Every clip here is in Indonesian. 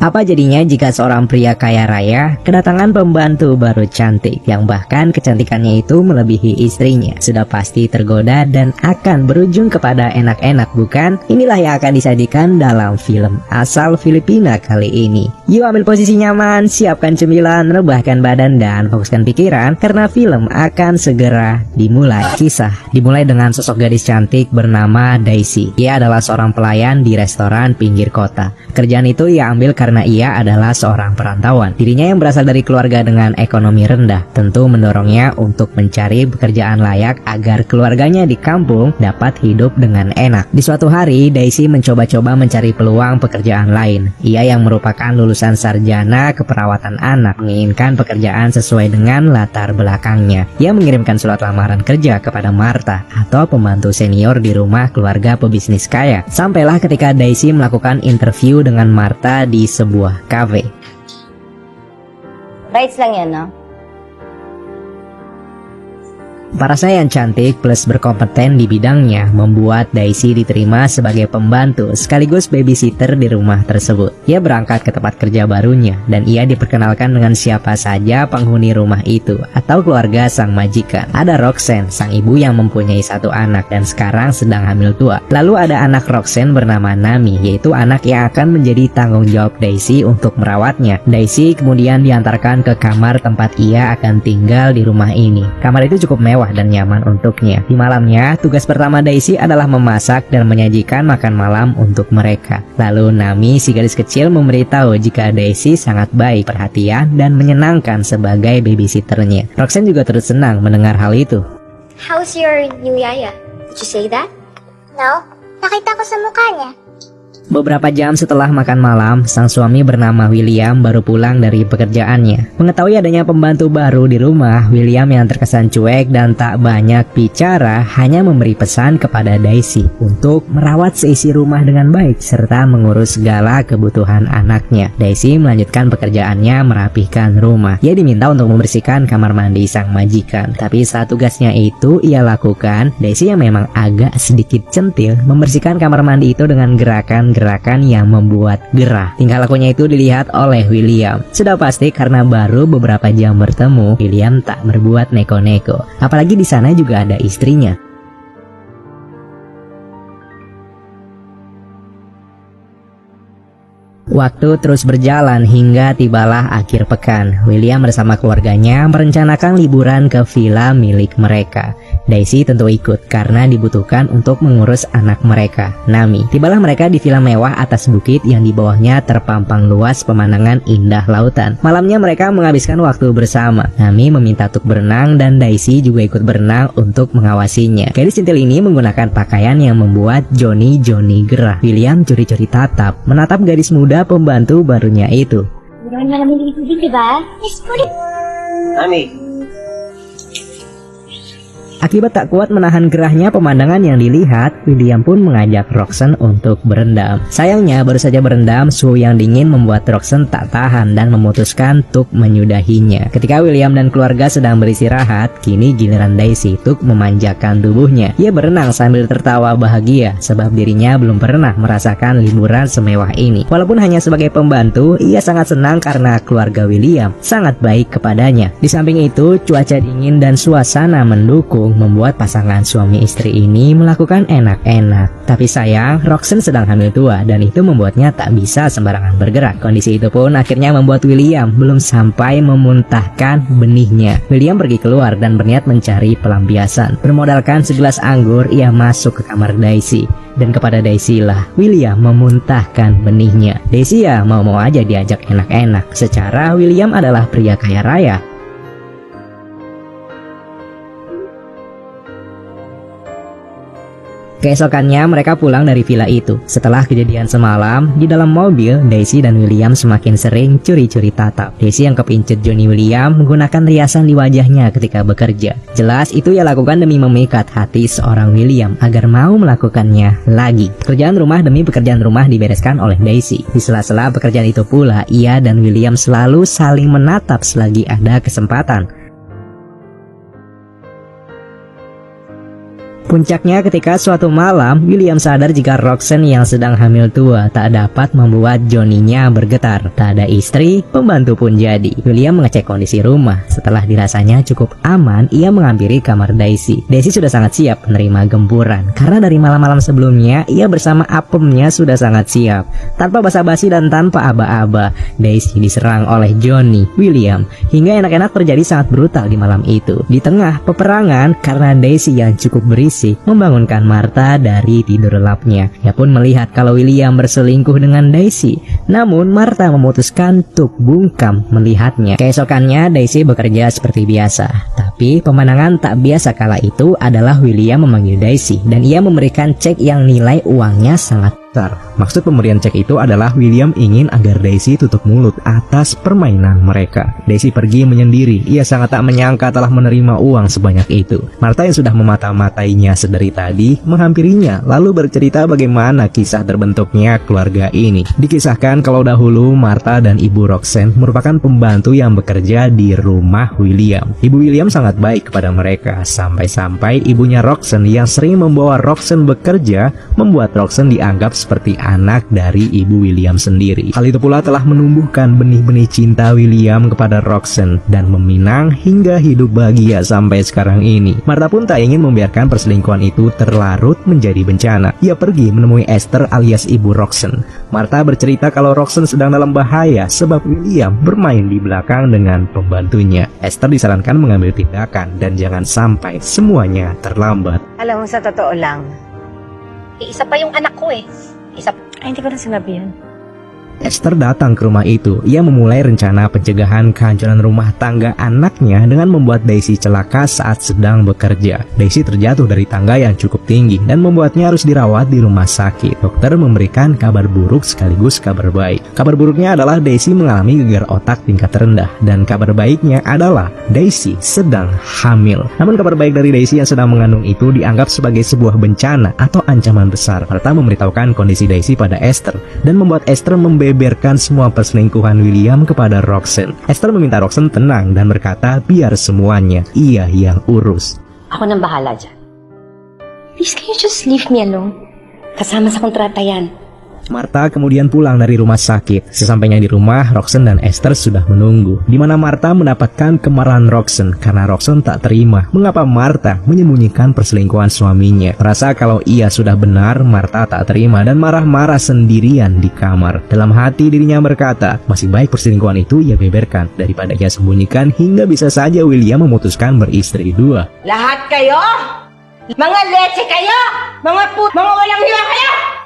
Apa jadinya jika seorang pria kaya raya kedatangan pembantu baru cantik yang bahkan kecantikannya itu melebihi istrinya? Sudah pasti tergoda dan akan berujung kepada enak-enak, bukan? Inilah yang akan disajikan dalam film asal Filipina kali ini. Yuk ambil posisi nyaman, siapkan cemilan, rebahkan badan dan fokuskan pikiran karena film akan segera dimulai. Kisah dimulai dengan sosok gadis cantik bernama Daisy. Ia adalah seorang pelayan di restoran pinggir kota. Kerjaan itu ia ambil karena ia adalah seorang perantauan. Dirinya yang berasal dari keluarga dengan ekonomi rendah tentu mendorongnya untuk mencari pekerjaan layak agar keluarganya di kampung dapat hidup dengan enak. Di suatu hari, Daisy mencoba-coba mencari peluang pekerjaan lain. Ia yang merupakan lulusan sarjana keperawatan anak menginginkan pekerjaan sesuai dengan latar belakangnya. Ia mengirimkan surat lamaran kerja kepada Martha atau pembantu senior di rumah keluarga pebisnis kaya. Sampailah ketika Daisy melakukan interview dengan Martha di sebuah kafe. Rights lang yan, no? Parasnya yang cantik plus berkompeten di bidangnya membuat Daisy diterima sebagai pembantu sekaligus babysitter di rumah tersebut. Ia berangkat ke tempat kerja barunya dan ia diperkenalkan dengan siapa saja penghuni rumah itu atau keluarga sang majikan. Ada Roxanne, sang ibu yang mempunyai satu anak dan sekarang sedang hamil tua. Lalu ada anak Roxanne bernama Nami, yaitu anak yang akan menjadi tanggung jawab Daisy untuk merawatnya. Daisy kemudian diantarkan ke kamar tempat ia akan tinggal di rumah ini. Kamar itu cukup mewah dan nyaman untuknya. Di malamnya, tugas pertama Daisy adalah memasak dan menyajikan makan malam untuk mereka. Lalu Nami, si gadis kecil, memberitahu jika Daisy sangat baik, perhatian, dan menyenangkan sebagai babysitternya. Roxanne juga turut senang mendengar hal itu. How's your new yaya? Did you say that? No, nakita ko sa mukha niya. Beberapa jam setelah makan malam, sang suami bernama William baru pulang dari pekerjaannya. Mengetahui adanya pembantu baru di rumah, William yang terkesan cuek dan tak banyak bicara hanya memberi pesan kepada Daisy untuk merawat seisi rumah dengan baik serta mengurus segala kebutuhan anaknya. Daisy melanjutkan pekerjaannya merapihkan rumah. Ia diminta untuk membersihkan kamar mandi sang majikan. Tapi saat tugasnya itu ia lakukan, Daisy yang memang agak sedikit centil membersihkan kamar mandi itu dengan gerakan yang membuat gerah. Tingkah lakunya itu dilihat oleh William. Sudah pasti karena baru beberapa jam bertemu, William tak berbuat neko-neko. Apalagi di sana juga ada istrinya. Waktu terus berjalan hingga tibalah akhir pekan. William bersama keluarganya merencanakan liburan ke villa milik mereka. Daisy tentu ikut karena dibutuhkan untuk mengurus anak mereka, Nami. Tibalah mereka di villa mewah atas bukit yang di bawahnya terpampang luas pemandangan indah lautan. Malamnya mereka menghabiskan waktu bersama. Nami meminta untuk berenang dan Daisy juga ikut berenang untuk mengawasinya. Gadis centil ini menggunakan pakaian yang membuat Johnny gerah. William curi-curi tatap menatap gadis muda pembantu barunya itu. Meron malamig ng tubig, di ba? Yes, kulit. Nami, Akibat tak kuat menahan gerahnya pemandangan yang dilihat, William pun mengajak Roxanne untuk berendam. Sayangnya baru saja berendam, suhu yang dingin membuat Roxanne tak tahan dan memutuskan untuk menyudahinya. Ketika William dan keluarga sedang beristirahat, kini giliran Daisy untuk memanjakan tubuhnya. Ia berenang sambil tertawa bahagia sebab dirinya belum pernah merasakan liburan semewah ini. Walaupun hanya sebagai pembantu, ia sangat senang karena keluarga William sangat baik kepadanya. Di samping itu, cuaca dingin dan suasana mendukung membuat pasangan suami istri ini melakukan enak-enak. Tapi sayang, Roxanne sedang hamil tua dan itu membuatnya tak bisa sembarangan bergerak. Kondisi itu pun akhirnya membuat William belum sampai memuntahkan benihnya. William pergi keluar dan berniat mencari pelampiasan. Bermodalkan segelas anggur, ia masuk ke kamar Daisy. Dan kepada Daisy lah William memuntahkan benihnya. Daisy ya mau-mau aja diajak enak-enak. Secara William adalah pria kaya raya. Keesokannya mereka pulang dari villa itu. Setelah kejadian semalam, di dalam mobil, Daisy dan William semakin sering curi-curi tatap. Daisy yang kepincut Johnny William menggunakan riasan di wajahnya ketika bekerja. Jelas itu ia lakukan demi memikat hati seorang William agar mau melakukannya lagi. Pekerjaan rumah demi pekerjaan rumah dibereskan oleh Daisy. Di sela-sela pekerjaan itu pula, ia dan William selalu saling menatap selagi ada kesempatan. Puncaknya ketika suatu malam, William sadar jika Roxanne yang sedang hamil tua tak dapat membuat Johnny-nya bergetar. Tak ada istri, pembantu pun jadi. William mengecek kondisi rumah. Setelah dirasanya cukup aman, ia menghampiri kamar Daisy. Daisy sudah sangat siap menerima gempuran. Karena dari malam-malam sebelumnya, ia bersama apemnya sudah sangat siap. Tanpa basa-basi dan tanpa aba-aba, Daisy diserang oleh Johnny, William, hingga enak-enak terjadi sangat brutal di malam itu. Di tengah peperangan, karena Daisy yang cukup berisik membangunkan Martha dari tidur lelapnya. Ia pun melihat kalau William berselingkuh dengan Daisy. Namun Martha memutuskan untuk bungkam melihatnya. Keesokannya Daisy bekerja seperti biasa. Tapi pemandangan tak biasa kala itu adalah William memanggil Daisy dan ia memberikan cek yang nilai uangnya sangat besar. Maksud pemberian cek itu adalah William ingin agar Daisy tutup mulut atas permainan mereka. Daisy pergi menyendiri. Ia sangat tak menyangka telah menerima uang sebanyak itu. Martha yang sudah memata-matainya sedari tadi menghampirinya lalu bercerita bagaimana kisah terbentuknya keluarga ini. Dikisahkan kalau dahulu Martha dan Ibu Roxanne merupakan pembantu yang bekerja di rumah William. Ibu William sangat baik kepada mereka sampai-sampai ibunya Roxanne yang sering membawa Roxanne bekerja membuat Roxanne dianggap seperti anak dari ibu William sendiri. Hal itu pula telah menumbuhkan benih-benih cinta William kepada Roxanne dan meminang hingga hidup bahagia sampai sekarang ini. Martha pun tak ingin membiarkan perselingkuhan itu terlarut menjadi bencana. Ia pergi menemui Esther alias ibu Roxanne. Martha bercerita kalau Roxanne sedang dalam bahaya sebab William bermain di belakang dengan pembantunya. Esther disarankan mengambil tindakan dan jangan sampai semuanya terlambat. Alam mo, sa totoo lang, Isa pa yung anak ko eh. ay hindi ko na sinabi yan. Esther datang ke rumah itu. Ia memulai rencana pencegahan kehancuran rumah tangga anaknya dengan membuat Daisy celaka saat sedang bekerja. Daisy terjatuh dari tangga yang cukup tinggi dan membuatnya harus dirawat di rumah sakit. Dokter memberikan kabar buruk sekaligus kabar baik. Kabar buruknya adalah Daisy mengalami gegar otak tingkat rendah dan kabar baiknya adalah Daisy sedang hamil. Namun kabar baik dari Daisy yang sedang mengandung itu dianggap sebagai sebuah bencana atau ancaman besar. Martha memberitahukan kondisi Daisy pada Esther dan membuat Esther membeberkan semua perselingkuhan William kepada Roxanne. Esther meminta Roxanne tenang dan berkata biar semuanya ia yang urus. Ako nang bahala dyan. Please, can you just leave me alone? Kasama sa kontrata yan. Martha kemudian pulang dari rumah sakit. Sesampainya di rumah, Roxanne dan Esther sudah menunggu. Di mana Martha mendapatkan kemarahan Roxanne karena Roxanne tak terima mengapa Martha menyembunyikan perselingkuhan suaminya. Merasa kalau ia sudah benar, Martha tak terima dan marah-marah sendirian di kamar. Dalam hati dirinya berkata, masih baik perselingkuhan itu ia beberkan daripada ia sembunyikan hingga bisa saja William memutuskan beristri dua. Lahat kayo! Mga leche kayo! Mga walang hiwa kayo!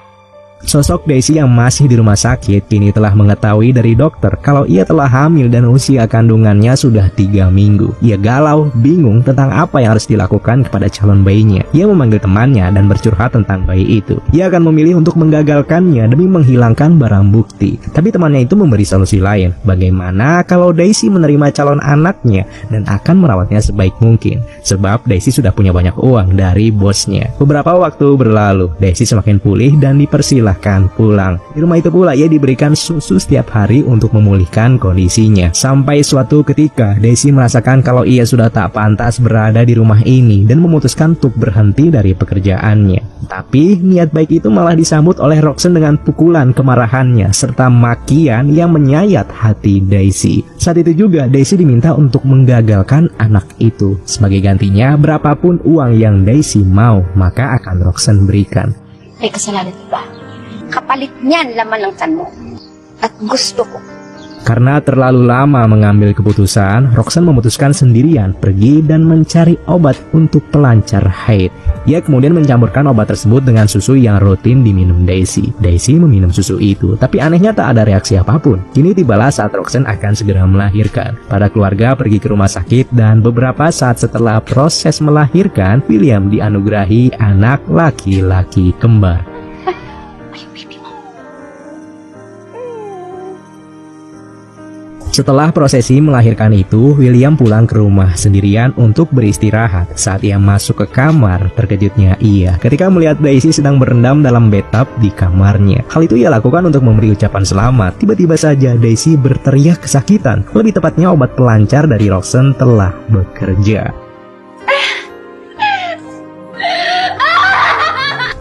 Sosok Daisy yang masih di rumah sakit kini telah mengetahui dari dokter kalau ia telah hamil dan usia kandungannya sudah 3 minggu. Ia galau, bingung tentang apa yang harus dilakukan kepada calon bayinya. Ia memanggil temannya dan bercurhat tentang bayi itu. Ia akan memilih untuk menggagalkannya demi menghilangkan barang bukti. Tapi temannya itu memberi solusi lain. Bagaimana kalau Daisy menerima calon anaknya dan akan merawatnya sebaik mungkin? Sebab Daisy sudah punya banyak uang dari bosnya. Beberapa waktu berlalu, Daisy semakin pulih dan dipersilahkan pulang. Di rumah itu pula ia diberikan susu setiap hari untuk memulihkan kondisinya. Sampai suatu ketika Daisy merasakan kalau ia sudah tak pantas berada di rumah ini dan memutuskan untuk berhenti dari pekerjaannya. Tapi niat baik itu malah disambut oleh Roxanne dengan pukulan kemarahannya serta makian yang menyayat hati Daisy. Saat itu juga Daisy diminta untuk menggagalkan anak itu. Sebagai gantinya berapapun uang yang Daisy mau maka akan Roxanne berikan. May kasalanan ba? Kapalit niyan laman ng tiyan mo. At gusto ko. Karena terlalu lama mengambil keputusan, Roxanne memutuskan sendirian pergi dan mencari obat untuk pelancar haid. Ia kemudian mencampurkan obat tersebut dengan susu yang rutin diminum Daisy. Daisy meminum susu itu, tapi anehnya tak ada reaksi apapun. Kini tibalah saat Roxanne akan segera melahirkan. Para keluarga pergi ke rumah sakit dan beberapa saat setelah proses melahirkan, William dianugerahi anak laki-laki kembar. Setelah prosesi melahirkan itu, William pulang ke rumah sendirian untuk beristirahat. Saat ia masuk ke kamar, terkejutnya ia ketika melihat Daisy sedang berendam dalam bathtub di kamarnya. Hal itu ia lakukan untuk memberi ucapan selamat. Tiba-tiba saja Daisy berteriak kesakitan. Lebih tepatnya obat pelancar dari Roxanne telah bekerja.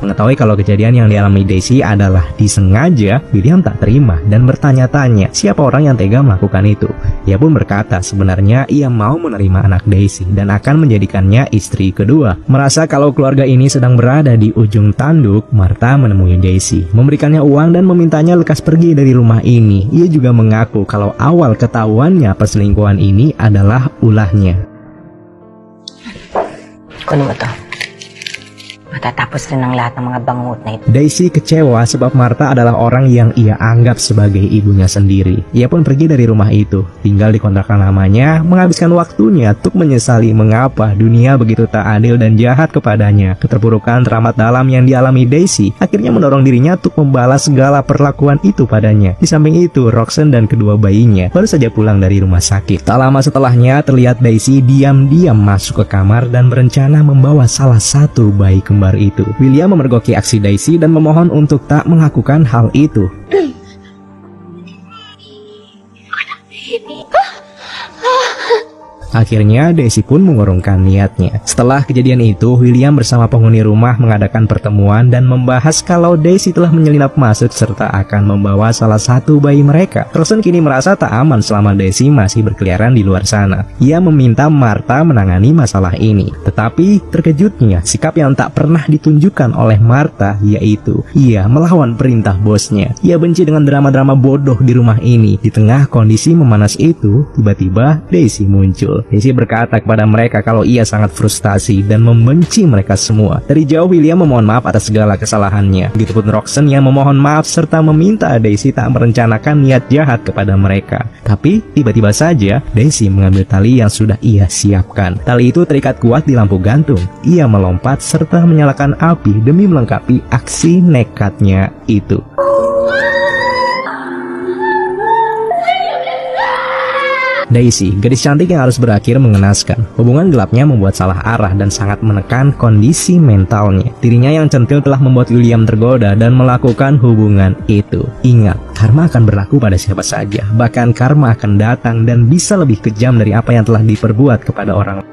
Mengetahui kalau kejadian yang dialami Daisy adalah disengaja, William tak terima dan bertanya-tanya siapa orang yang tega melakukan itu. Ia pun berkata sebenarnya ia mau menerima anak Daisy dan akan menjadikannya istri kedua. Merasa kalau keluarga ini sedang berada di ujung tanduk, Martha menemui Daisy, memberikannya uang dan memintanya lekas pergi dari rumah ini. Ia juga mengaku kalau awal ketahuannya perselingkuhan ini adalah ulahnya. Kunin mo to. Matatapos rin ang lahat ng mga bangungot na ito. Daisy kecewa sebab Martha adalah orang yang ia anggap sebagai ibunya sendiri. Ia pun pergi dari rumah itu, tinggal di kontrakan lamanya, menghabiskan waktunya untuk menyesali mengapa dunia begitu tak adil dan jahat kepadanya. Keterpurukan teramat dalam yang dialami Daisy akhirnya mendorong dirinya untuk membalas segala perlakuan itu padanya. Di samping itu, Roxanne dan kedua bayinya baru saja pulang dari rumah sakit. Tak lama setelahnya, terlihat Daisy diam-diam masuk ke kamar dan berencana membawa salah satu bayi kembar itu. William memergoki aksi Daisy dan memohon untuk tak melakukan hal itu. Akhirnya Daisy pun mengurungkan niatnya. Setelah kejadian itu, William bersama penghuni rumah mengadakan pertemuan dan membahas kalau Daisy telah menyelinap masuk serta akan membawa salah satu bayi mereka. Roxanne kini merasa tak aman selama Daisy masih berkeliaran di luar sana. Ia meminta Martha menangani masalah ini. Tetapi terkejutnya, sikap yang tak pernah ditunjukkan oleh Martha yaitu ia melawan perintah bosnya. Ia benci dengan drama-drama bodoh di rumah ini. Di tengah kondisi memanas itu, tiba-tiba Daisy muncul. Daisy berkata kepada mereka kalau ia sangat frustasi dan membenci mereka semua. Dari jauh William memohon maaf atas segala kesalahannya. Begitupun Roxanne yang memohon maaf serta meminta Daisy tak merencanakan niat jahat kepada mereka. Tapi tiba-tiba saja Daisy mengambil tali yang sudah ia siapkan. Tali itu terikat kuat di lampu gantung. Ia melompat serta menyalakan api demi melengkapi aksi nekatnya itu. Daisy, gadis cantik yang harus berakhir mengenaskan. Hubungan gelapnya membuat salah arah dan sangat menekan kondisi mentalnya. Dirinya yang centil telah membuat William tergoda dan melakukan hubungan itu. Ingat, karma akan berlaku pada siapa saja. Bahkan karma akan datang dan bisa lebih kejam dari apa yang telah diperbuat kepada orang lain.